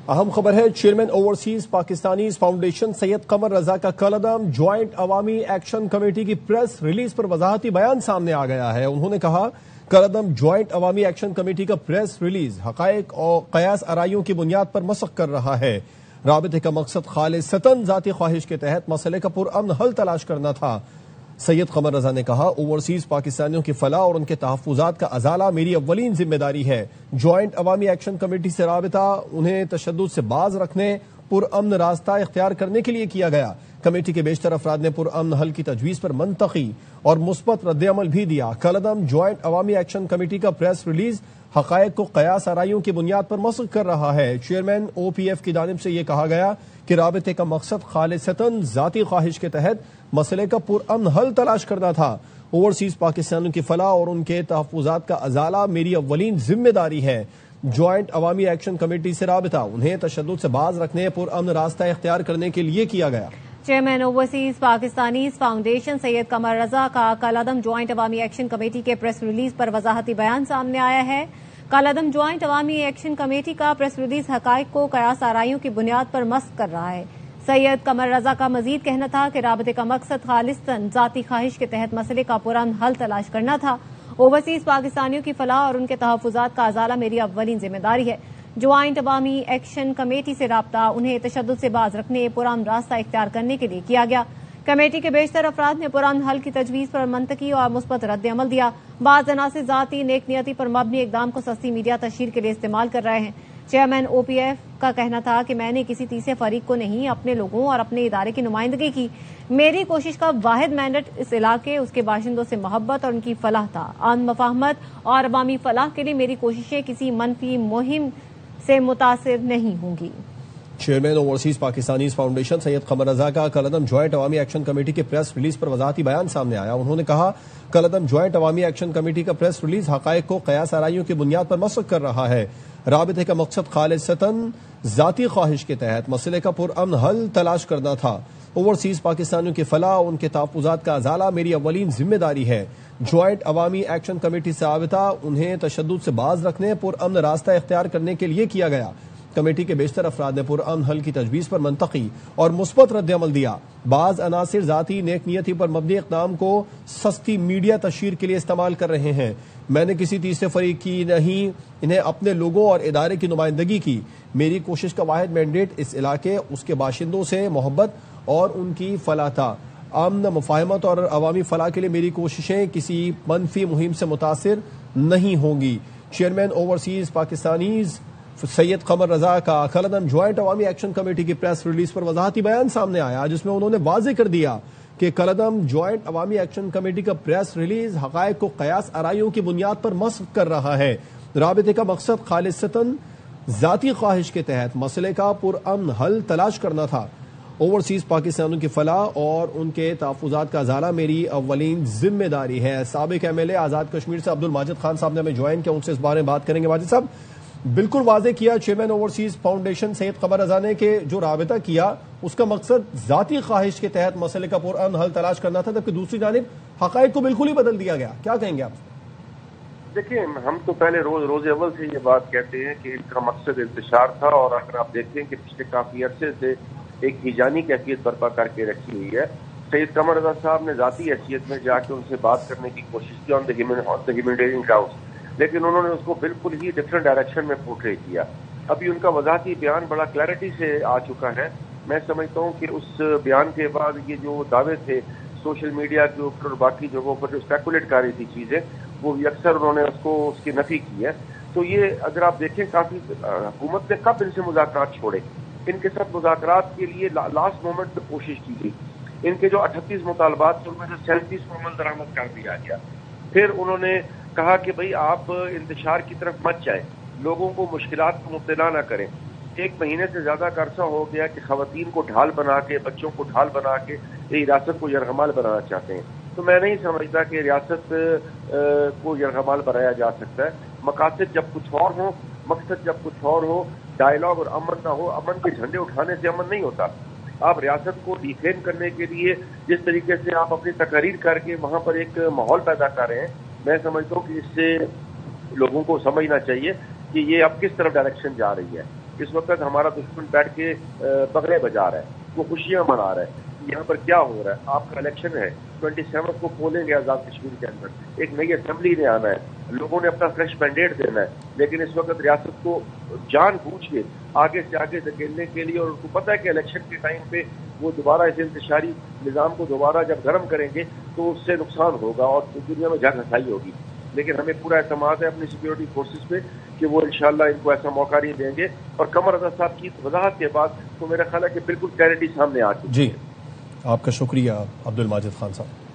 اہم خبر ہے، چیئرمین اوورسیز پاکستانیز فاؤنڈیشن سید قمر رضا کا کالعدم جوائنٹ عوامی ایکشن کمیٹی کی پریس ریلیز پر وضاحتی بیان سامنے آ گیا ہے۔ انہوں نے کہا، کالعدم جوائنٹ عوامی ایکشن کمیٹی کا پریس ریلیز حقائق اور قیاس آرائیوں کی بنیاد پر مسخ کر رہا ہے۔ رابطے کا مقصد خالصتاً ذاتی خواہش کے تحت مسئلے کا پرامن حل تلاش کرنا تھا۔ سید قمر رضا نے کہا، اوورسیز پاکستانیوں کی فلاح اور ان کے تحفظات کا ازالہ میری اولین ذمہ داری ہے۔ جوائنٹ عوامی ایکشن کمیٹی سے رابطہ انہیں تشدد سے باز رکھنے، پرامن راستہ اختیار کرنے کے لیے کیا گیا۔ کمیٹی کے بیشتر افراد نے پرامن حل کی تجویز پر منطقی اور مثبت رد عمل بھی دیا۔ کالعدم جوائنٹ عوامی ایکشن کمیٹی کا پریس ریلیز حقائق کو قیاس آرائیوں کی بنیاد پر مسخ کر رہا ہے۔ چیئرمین او پی ایف کی جانب سے یہ کہا گیا کہ رابطے کا مقصد خالصتاً ذاتی خواہش کے تحت مسئلے کا پرامن حل تلاش کرنا تھا۔ اوورسیز پاکستانیوں کی فلاح اور ان کے تحفظات کا ازالہ میری اولین ذمہ داری ہے۔ جوائنٹ عوامی ایکشن کمیٹی سے رابطہ انہیں تشدد سے باز رکھنے، پرامن راستہ اختیار کرنے کے لیے کیا گیا۔ چیئرمین اوورسیز پاکستانیز فاؤنڈیشن سید قمر رضا کا کالعدم جوائنٹ عوامی ایکشن کمیٹی کے پریس ریلیز پر وضاحتی بیان سامنے آیا ہے۔ کالعدم جوائنٹ عوامی ایکشن کمیٹی کا پریس ریلیز حقائق کو قیاس آرائیوں کی بنیاد پر مسخ کر رہا ہے۔ سید قمر رضا کا مزید کہنا تھا کہ رابطے کا مقصد خالصتاً ذاتی خواہش کے تحت مسئلے کا پرامن حل تلاش کرنا تھا۔ اوورسیز پاکستانیوں کی فلاح اور ان کے تحفظات کا ازالہ میری اولین ذمہ داری ہے۔ جوائنٹ عوامی ایکشن کمیٹی سے رابطہ انہیں تشدد سے باز رکھنے، پرامن راستہ اختیار کرنے کے لیے کیا گیا۔ کمیٹی کے بیشتر افراد نے پرامن حل کی تجویز پر منطقی اور مثبت رد عمل دیا۔ بعض عناصر ذاتی نیک نیتی پر مبنی اقدام کو سستی میڈیا تشہیر کے لیے استعمال کر رہے ہیں۔ چیئرمین او پی ایف کا کہنا تھا کہ میں نے کسی تیسرے فریق کو نہیں، اپنے لوگوں اور اپنے ادارے کی نمائندگی کی۔ میری کوشش کا واحد مینڈیٹ اس علاقے، اس کے باشندوں سے محبت اور ان کی فلاح تھا۔ امن، مفاہمت اور عوامی فلاح کے لیے میری کوششیں کسی منفی مہم سے متاثر نہیں ہوں گی۔ چیئرمین اوورسیز پاکستانیز فاؤنڈیشن سید قمر رضا کا کالعدم جوائنٹ عوامی ایکشن کمیٹی کے پریس ریلیز پر وضاحتی بیان سامنے آیا۔ انہوں نے کہا، کالعدم جوائنٹ عوامی ایکشن کمیٹی کا پریس ریلیز حقائق کو قیاس آرائیوں کی بنیاد پر مسخ کر رہا ہے۔ رابطے کا مقصد خالصتاً ذاتی خواہش کے تحت مسئلے کا پرامن حل تلاش کرنا تھا۔ اوورسیز پاکستانیوں کی فلاح اور ان کے تحفظات کا ازالہ میری اولین ذمہ داری ہے۔ جوائنٹ عوامی ایکشن کمیٹی سے رابطہ انہیں تشدد سے باز رکھنے، پرامن راستہ اختیار کرنے کے لیے کیا گیا۔ کمیٹی کے بیشتر افراد نے پرامن حل کی تجویز پر منطقی اور مثبت رد عمل دیا۔ بعض عناصر ذاتی نیک نیتی پر مبنی اقدام کو سستی میڈیا تشہیر کے لیے استعمال کر رہے ہیں۔ میں نے کسی تیسرے فریق کی نہیں، انہیں اپنے لوگوں اور ادارے کی نمائندگی کی۔ میری کوشش کا واحد مینڈیٹ اس علاقے، اس کے باشندوں سے محبت اور ان کی فلاح تھا۔ امن، مفاہمت اور عوامی فلاح کے لیے میری کوششیں کسی منفی مہم سے متاثر نہیں ہوں گی۔ چیئرمین اوورسیز پاکستانیز سید قمر رضا کا کالعدم جوائنٹ عوامی ایکشن کمیٹی کی پریس ریلیز پر وضاحتی بیان سامنے آیا، جس میں انہوں نے واضح کر دیا کہ کالعدم جوائنٹ عوامی ایکشن کمیٹی کا پریس ریلیز حقائق کو قیاس آرائیوں کی بنیاد پر مسخ کر رہا ہے۔ رابطے کا مقصد خالصتاً ذاتی خواہش کے تحت مسئلے کا پرامن حل تلاش کرنا تھا۔ اوورسیز پاکستانیوں کی فلاح اور ان کے تحفظات کا ازالہ میری اولین ذمہ داری ہے۔ سابق M L A Azad Kashmir سے عبد الماجد خان صاحب نے ہمیں جوائن کیا، ان سے اس بارے میں بات کریں گے۔ ماجد صاحب، بالکل واضح کیا چیئرمین اوورسیز فاؤنڈیشن سید قمر رضا نے کہ جو رابطہ کیا اس کا مقصد ذاتی خواہش کے تحت مسئلے کا پرامن حل تلاش کرنا تھا، جبکہ دوسری جانب حقائق کو بالکل ہی بدل دیا گیا۔ کیا کہیں گے آپ؟ دیکھیں، ہم تو پہلے روز اول سے یہ بات کہتے ہیں کہ ان کا مقصد انتشار تھا، اور اگر آپ دیکھیں کہ پچھلے کافی عرصے سے ایک ہیجانی کیفیت برپا کر کے رکھی ہوئی ہے۔ سید قمر رضا صاحب نے ذاتی حیثیت میں جا کے ان سے بات کرنے کی کوشش کی آن دا ہیومینیٹیرین گراؤنڈز، لیکن انہوں نے اس کو بالکل ہی ڈفرینٹ ڈائریکشن میں پورٹرے کیا۔ ابھی ان کا وضاحتی بیان بڑا کلیئرٹی سے آ چکا ہے۔ میں سمجھتا ہوں کہ اس بیان کے بعد یہ جو دعوے تھے سوشل میڈیا کے اوپر اور باقی جگہوں پر جو اسپیکولیٹ کر رہی تھی چیزیں، وہ بھی اکثر انہوں نے اس کی نفی کی ہے۔ تو یہ اگر آپ دیکھیں، کافی حکومت نے کب ان سے مذاکرات چھوڑے، ان کے ساتھ مذاکرات کے لیے لاسٹ مومنٹ پہ کوشش کی گئی۔ ان کے جو 38 مطالبات تھے ان میں سے 37 کو عمل درآمد کر دیا گیا۔ پھر انہوں نے کہا کہ بھئی آپ انتشار کی طرف مت جائیں، لوگوں کو مشکلات کو مبتلا نہ کریں۔ 1 مہینے سے زیادہ کا عرصہ ہو گیا کہ خواتین کو ڈھال بنا کے، بچوں کو ڈھال بنا کے یہ ریاست کو یرغمال بنانا چاہتے ہیں۔ تو میں نہیں سمجھتا کہ ریاست کو یرغمال بنایا جا سکتا ہے۔ مقاصد جب کچھ اور ہوں، مقصد جب کچھ اور ہو، ڈائلاگ اور امن نہ ہو، امن کے جھنڈے اٹھانے سے امن نہیں ہوتا۔ آپ ریاست کو ڈیفیم کرنے کے لیے جس طریقے سے آپ اپنی تقاریر کر کے وہاں پر ایک ماحول پیدا کر رہے ہیں، میں سمجھتا ہوں کہ اس سے لوگوں کو سمجھنا چاہیے کہ یہ اب کس طرف ڈائریکشن جا رہی ہے۔ اس وقت ہمارا دشمن بیٹھ کے بغلے بجا رہا ہے، وہ خوشیاں منا رہا ہے. یہاں پر کیا ہو رہا ہے؟ آپ کا الیکشن ہے، 27 کو کھولیں گے آزاد کشمیر کے اندر، ایک نئی اسمبلی نے آنا ہے، لوگوں نے اپنا فریش مینڈیٹ دینا ہے، لیکن اس وقت ریاست کو جان بوجھ کے آگے سے آگے دھکیلنے کے لیے، اور ان کو پتہ ہے کہ الیکشن کے ٹائم پہ وہ دوبارہ اس انتشاری نظام کو دوبارہ جب گرم کریں گے تو اس سے نقصان ہوگا اور دنیا میں جنگ ہنسائی ہوگی. لیکن ہمیں پورا اعتماد ہے اپنی سیکورٹی فورسز پہ کہ وہ انشاءاللہ ان کو ایسا موقع نہیں دیں گے. اور قمر رضا صاحب کی وضاحت کے بعد تو میرا خیال ہے کہ بالکل کلیئرٹی سامنے آ چکی ہے. جی، آپ کا شکریہ عبد الماجد خان صاحب.